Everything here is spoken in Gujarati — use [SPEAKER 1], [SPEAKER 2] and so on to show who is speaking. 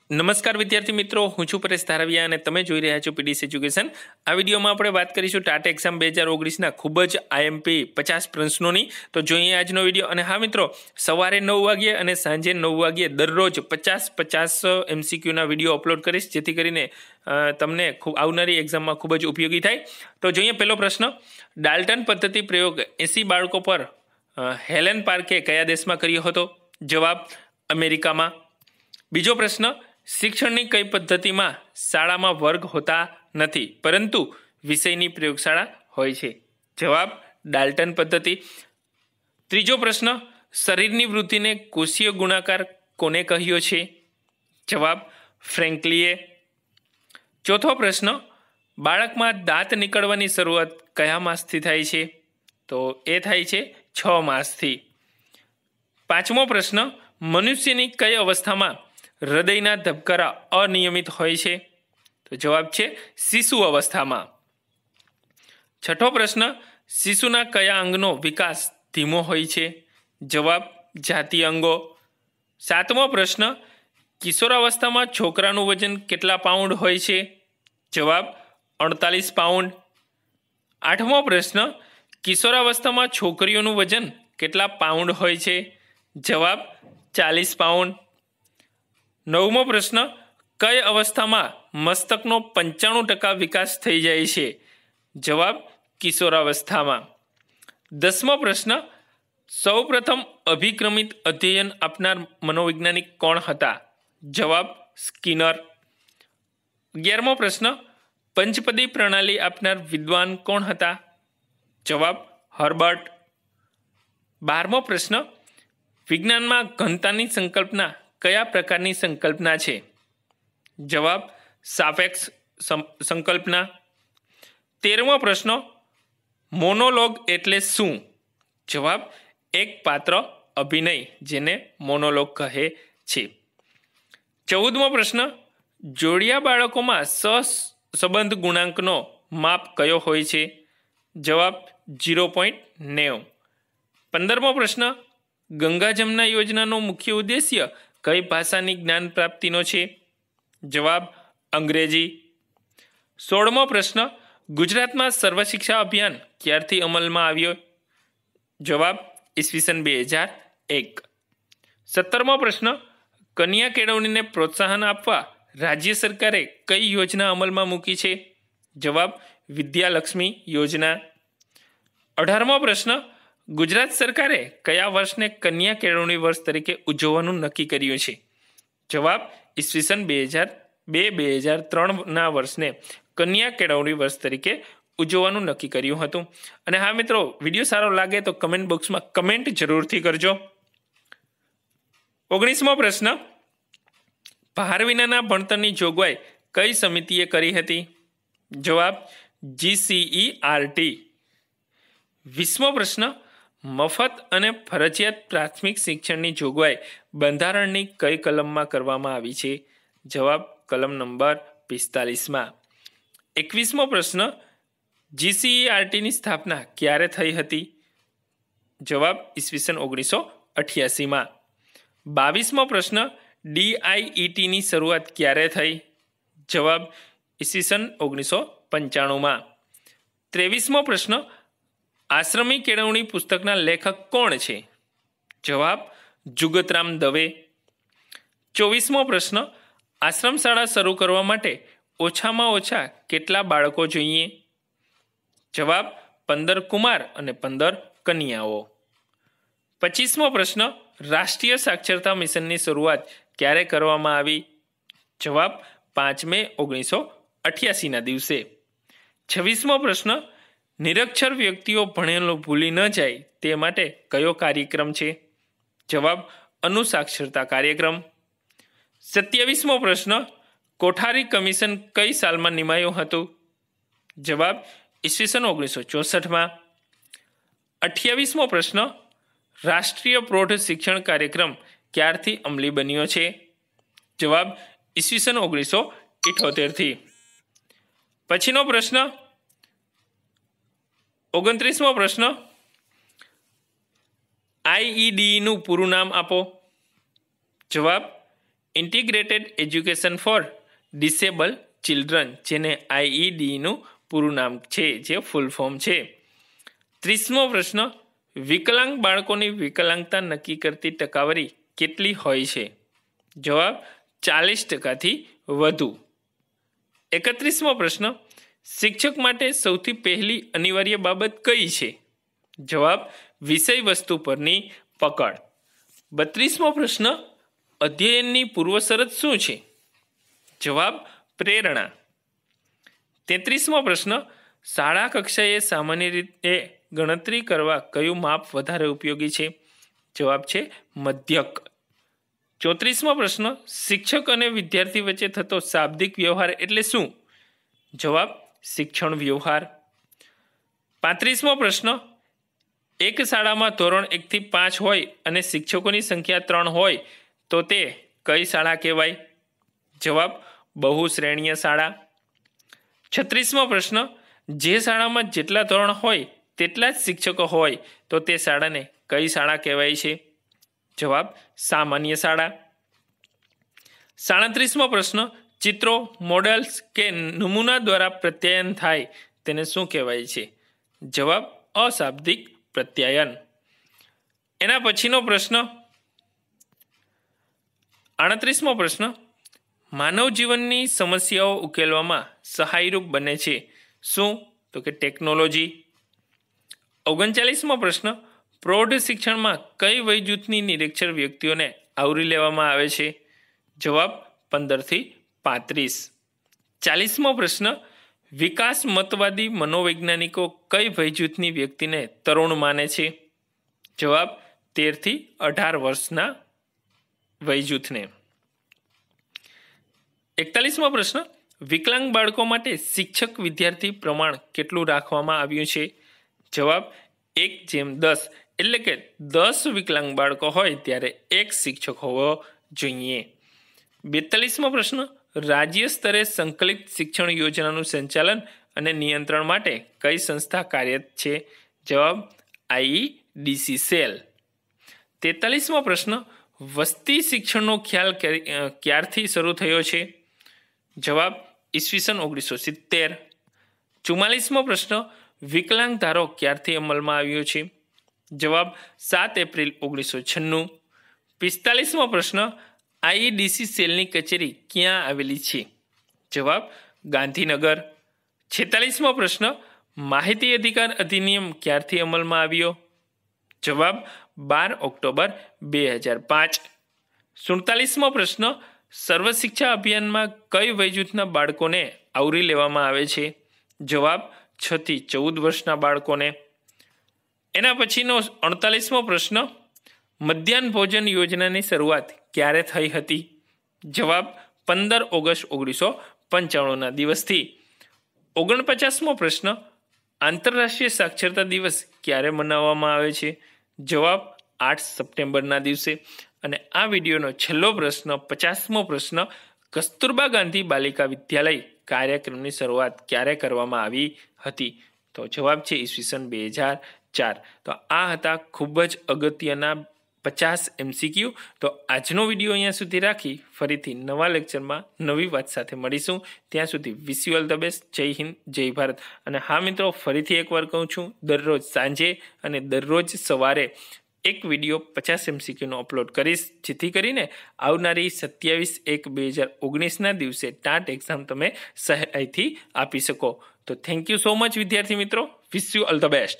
[SPEAKER 1] નમસ્કાર વિદ્યાર્થી મિત્રો, હું છું પરેશ ધારવિયા અને તમે જોઈ રહ્યા છો પીડીસી એજ્યુકેશન। આ વિડીયોમાં આપણે વાત કરીશું ટાટ એક્ઝામ 2019ના ખૂબ જ આઈએમપી 50 પ્રશ્નોની। તો જોઈએ આજનો વિડીયો। અને હા મિત્રો, સવારે 9 વાગ્યે અને સાંજે 9 વાગ્યે દરરોજ 50 MCQના વિડીયો અપલોડ કરીશ, જેથી કરીને તમને આવનારી એક્ઝામમાં ખૂબ જ ઉપયોગી થાય। તો જોઈએ પહેલો પ્રશ્ન, ડાલ્ટન પદ્ધતિ પ્રયોગ 80 બાળકો પર હેલેન પાર્કે કયા દેશમાં કર્યો હતો? જવાબ, અમેરિકામાં। બીજો પ્રશ્ન, શિક્ષણની કઈ પદ્ધતિમાં શાળામાં વર્ગ હોતા નથી પરંતુ વિષયની પ્રયોગશાળા હોય છે? જવાબ, ડાલ્ટન પદ્ધતિ। ત્રીજો પ્રશ્ન, શરીરની વૃદ્ધિને કોષીય ગુણાકાર કોને કહ્યો છે? જવાબ, ફ્રેન્કલીએ। ચોથો પ્રશ્ન, બાળકમાં દાંત નીકળવાની શરૂઆત કયા માસથી થાય છે? તો એ થાય છે 6 માસથી। પાંચમો પ્રશ્ન, મનુષ્યની કઈ અવસ્થામાં હૃદયના ધબકારા અનિયમિત હોય છે? તો જવાબ છે શિશુ અવસ્થામાં। છઠ્ઠો પ્રશ્ન, શિશુના કયા અંગનો વિકાસ ધીમો હોય છે? જવાબ, જાતીય અંગો। સાતમો પ્રશ્ન, કિશોરાવસ્થામાં છોકરાનું વજન કેટલા પાઉન્ડ હોય છે? જવાબ, 48 પાઉન્ડ। આઠમો પ્રશ્ન, કિશોરાવસ્થામાં છોકરીઓનું વજન કેટલા પાઉન્ડ હોય છે? જવાબ, 40 પાઉન્ડ। નવમો પ્રશ્ન, કઈ અવસ્થામાં મસ્તકનો 95% વિકાસ થઈ જાય છે? જવાબ, કિશોરાવસ્થામાં। 10મો પ્રશ્ન, સૌપ્રથમ અભિક્રમિત અધ્યયન આપનાર મનોવૈજ્ઞાનિક કોણ હતા? જવાબ, સ્કિનર। 11મો પ્રશ્ન, પંચપદી પ્રણાલી આપનાર વિદ્વાન કોણ હતા? જવાબ, હર્બર્ટ। 12મો પ્રશ્ન, વિજ્ઞાનમાં ઘનતાની સંકલ્પના કયા પ્રકારની સંકલ્પના છે? જવાબ, સાપેક્ષ સંકલ્પના। 13મો પ્રશ્ન, મોનોલોગ એટલે શું? જવાબ, એક પાત્ર અભિનય, જેને મોનોલોગ કહે છે। 14મો પ્રશ્ન, જોડિયા બાળકોમાં સહસંબંધ ગુણાંકનો માપ કયો હોય છે? જવાબ, 0.90। 15મો પ્રશ્ન, ગંગા જમના યોજનાનો મુખ્ય ઉદ્દેશ્ય કઈ ભાષાની જ્ઞાન પ્રાપ્તિનો છે? જવાબ, અંગ્રેજી। 16મો પ્રશ્ન, ગુજરાતમાં સર્વશિક્ષા અભિયાન ક્યારથી અમલમાં આવ્યો? જવાબ, ઈસવીસન 2001। 17મો પ્રશ્ન, કન્યા કેળવણીને પ્રોત્સાહન આપવા રાજ્ય સરકારે કઈ યોજના અમલમાં મૂકી છે? જવાબ, વિદ્યાલક્ષ્મી યોજના। 18મો પ્રશ્ન, ગુજરાત સરકારે કયા વર્ષને કન્યા કેળવણી વર્ષ તરીકે ઉજવવાનું નક્કી કર્યું છે? જવાબ, ઈસવીસન 2002-2003ના વર્ષને કન્યા કેળવણી વર્ષ તરીકે ઉજવવાનું નક્કી કર્યું હતું। અને હા મિત્રો, વિડીયો સારો લાગે તો કમેન્ટ બોક્સમાં કમેન્ટ જરૂરથી કરજો। 19મો પ્રશ્ન, ભાર વિનાના ભણતરની જોગવાઈ કઈ સમિતિએ કરી હતી? જવાબ, GCERT। 20મો પ્રશ્ન, મફત અને ફરજિયાત પ્રાથમિક શિક્ષણની જોગવાઈ બંધારણની કઈ કલમમાં કરવામાં આવી છે? જવાબ, કલમ નંબર 45માં। 21મો પ્રશ્ન, GCERTની સ્થાપના ક્યારે થઈ હતી? જવાબ, ઈસવીસન 1988માં। 22મો પ્રશ્ન, DIETની શરૂઆત ક્યારે થઈ? જવાબ, ઈસવીસન 1995માં। 23મો પ્રશ્ન, આશ્રમી કેળવણી પુસ્તકના લેખક કોણ છે? જવાબ, જુગતરામ દવે। 24મો પ્રશ્ન, આશ્રમ શાળા શરૂ કરવા માટે ઓછામાં ઓછા કેટલા બાળકો જોઈએ? જવાબ, 15 કુમાર અને 15 કન્યાઓ। 25મો પ્રશ્ન, રાષ્ટ્રીય સાક્ષરતા મિશનની શરૂઆત ક્યારે કરવામાં આવી? જવાબ, 5 મે 1988ના દિવસે। 26મો પ્રશ્ન, નિરક્ષર વ્યક્તિઓ ભણેલું ભૂલી ન જાય તે માટે કયો કાર્યક્રમ છે? જવાબ, અનુસાક્ષરતા કાર્યક્રમ। 27મો પ્રશ્ન, કોઠારી કમિશન કઈ સાલમાં નિમાયું હતું? જવાબ, ઈસવીસન 1964માં। 28મો પ્રશ્ન, રાષ્ટ્રીય પ્રૌઢ શિક્ષણ કાર્યક્રમ ક્યારથી અમલી બન્યો છે? જવાબ, ઈસવીસન 1978થી। પછીનો પ્રશ્ન, 29મો પ્રશ્ન, IEDનું પૂરું નામ આપો। જવાબ, integrated education four disable children, જેને IEDનું પૂરું નામ છે, જે ફૂલ ફોર્મ છે. 30મો પ્રશ્ન, વિકલાંગ બાળકોની વિકલાંગતા નક્કી કરતી ટકાવારી કેટલી હોય છે? જવાબ 40%થી વધુ. 31મો પ્રશ્ન, શિક્ષક માટે સૌથી પહેલી અનિવાર્ય બાબત કઈ છે? જવાબ વિષય વસ્તુ પરની પકડ. 32મો પ્રશ્ન, અધ્યયનની પૂર્વશરત શું છે? જવાબ પ્રેરણા. 33મો પ્રશ્ન, શાળા કક્ષાએ સામાન્ય રીતે ગણતરી કરવા કયું માપ વધારે ઉપયોગી છે? જવાબ છે મધ્યક. 34મો પ્રશ્ન, શિક્ષક અને વિદ્યાર્થી વચ્ચે થતો શાબ્દિક વ્યવહાર એટલે શું? જવાબ શિક્ષણ વ્યવહાર. 35મો પ્રશ્ન, એક શાળામાં ધોરણ 1 થી 5 હોય અને શિક્ષકોની સંખ્યા 3 હોય તો તે કઈ શાળા કહેવાય? જવાબ બહુશ્રેણીય શાળા. 36મો પ્રશ્ન, જે શાળામાં જેટલા ધોરણ હોય તેટલા જ શિક્ષકો હોય તો તે શાળાને કઈ શાળા કહેવાય છે? જવાબ સામાન્ય શાળા. 37મો પ્રશ્ન, ચિત્રો, મોડેલ્સ કે નમૂના દ્વારા પ્રત્યાયન થાય તેને શું કહેવાય છે? જવાબ અશાબ્દિક પ્રત્યાયન. એના પછીનો પ્રશ્ન 38મો પ્રશ્ન, માનવ જીવનની સમસ્યાઓ ઉકેલવામાં સહાયરૂપ બને છે શું? તો કે ટેકનોલોજી. 39મો પ્રશ્ન, પ્રૌઢ શિક્ષણમાં કઈ વય જૂથની નિરક્ષર વ્યક્તિઓને આવરી લેવામાં આવે છે? જવાબ 15 થી 35. 40મો પ્રશ્ન, વિકાસ મતવાદી મનોવૈજ્ઞાનિકો કઈ વય જૂથની વ્યક્તિને તરુણ માને છે? જવાબ 13 થી 18 વર્ષના વય જૂથને. 41મો પ્રશ્ન, વિકલાંગ બાળકો માટે શિક્ષક વિદ્યાર્થી પ્રમાણ કેટલું રાખવામાં આવ્યું છે? જવાબ 1:10, એટલે કે 10 વિકલાંગ બાળકો હોય ત્યારે 1 શિક્ષક હોવો જોઈએ. 42મો પ્રશ્ન, રાજ્ય સ્તરે સંકલિત શિક્ષણ યોજનાનું સંચાલન અને નિયંત્રણ માટે કઈ સંસ્થા કાર્યરત છે? જવાબ IEDC સેલ. 43મો પ્રશ્ન, વસ્તી શિક્ષણનો ખ્યાલ ક્યારથી શરૂ થયો છે? જવાબ ઈસવીસન 1970. 44મો પ્રશ્ન, વિકલાંગ ધારો ક્યારથી અમલમાં આવ્યો છે? જવાબ 7 એપ્રિલ 1996. 45મો પ્રશ્ન, IEDC સેલની કચેરી ક્યાં આવેલી છે? જવાબ ગાંધીનગર. 46મો પ્રશ્ન, માહિતી અધિકાર અધિનિયમ ક્યારથી અમલમાં આવ્યો? જવાબ 12 ઓક્ટોબર 2005. 47મો પ્રશ્ન, સર્વ શિક્ષા અભિયાનમાં કઈ વયજૂથના બાળકોને આવરી લેવામાં આવે છે? જવાબ 6 થી 14 વર્ષના બાળકોને. એના પછીનો 48મો પ્રશ્ન, મધ્યાહન ભોજન યોજનાની શરૂઆત ક્યારે થઈ હતી? જવાબ 15 ઓગસ્ટ 1995ના દિવસથી. 49મો પ્રશ્ન, આંતરરાષ્ટ્રીય સાક્ષરતા દિવસ ક્યારે મનાવવામાં આવે છે? જવાબ 8 સપ્ટેમ્બરના દિવસે. અને આ વિડીયોનો છેલ્લો પ્રશ્ન 50મો પ્રશ્ન, કસ્તુરબા ગાંધી બાલિકા વિદ્યાલય કાર્યક્રમની શરૂઆત ક્યારે કરવામાં આવી હતી? તો જવાબ છે ઈસવીસન 2004. તો આ હતા ખૂબ જ અગત્યના 50 MCQ. તો આજનો વિડીયો અહીંયા સુધી રાખી ફરીથી નવા લેક્ચરમાં નવી વાત સાથે મળીશું. ત્યાં સુધી wish you all the best. જય હિન્દ, જય ભારત. અને હા મિત્રો, ફરીથી એકવાર કહું છું, દરરોજ સાંજે અને દરરોજ સવારે એક વિડીયો 50 MCQનો અપલોડ કરીશ, જેથી કરીને આવનારી 27/1/2019ના દિવસે ટાટ એક્ઝામ તમે સહેલાઈથી આપી શકો. તો થેન્ક યુ સો મચ વિદ્યાર્થી મિત્રો. Wish you all the best.